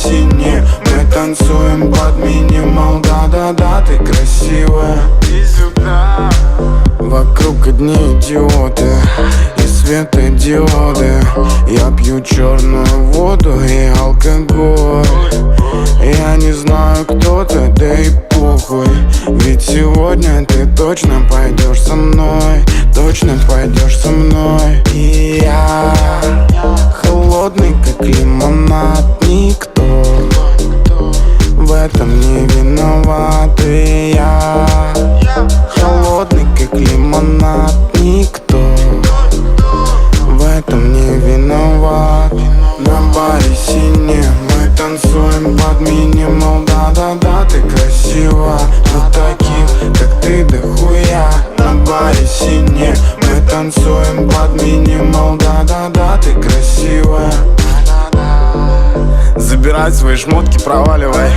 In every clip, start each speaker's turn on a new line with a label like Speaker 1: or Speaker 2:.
Speaker 1: сине мы танцуем под минимал. Да-да-да, ты красивая. Иди сюда. Вокруг одни идиоты и светодиоды. Я пью черную воду и алкоголь. Я не знаю, кто ты, да и похуй. Ведь сегодня ты точно пойдешь со мной. Точно пойдешь со мной. И я холодный, как лимонад. Никто в этом не виноват. И я холодный, как лимонад. Никто в этом не виноват. На баре сине мы танцуем под минимал. Да-да-да, ты красива. Но таких, как ты, дохуя. На баре сине мы танцуем под минимал. Да-да-да, ты красивая. Забирай свои шмотки, проваливай.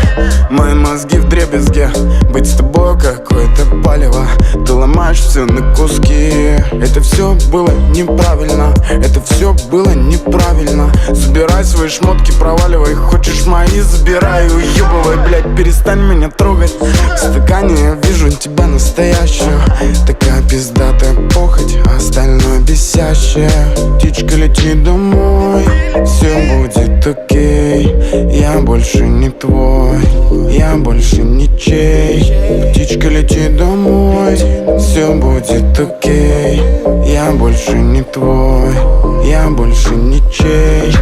Speaker 1: Мои мозги вдребезге. Быть с тобой какое-то палево. Ты ломаешь все на куски. Это все было неправильно. Это все было неправильно. Забирай свои шмотки, проваливай. Хочешь мои, забирай, уебывай. Блять, перестань меня трогать. В стакане я вижу тебя настоящую. Такая пиздатая похоть, а остальное бесящее. Птичка, лети домой, все будет окей. Я больше не твой, я больше ничей. Птичка, лети домой, все будет окей. Я больше не твой, я больше ничей.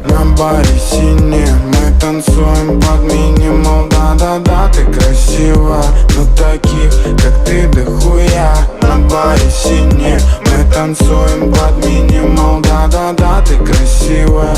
Speaker 1: На баре сине мы танцуем под минимал. Да-да-да, ты красива. Но таких, как ты, дохуя. На баре сине мы танцуем под минимал. Да-да-да, ты красивая.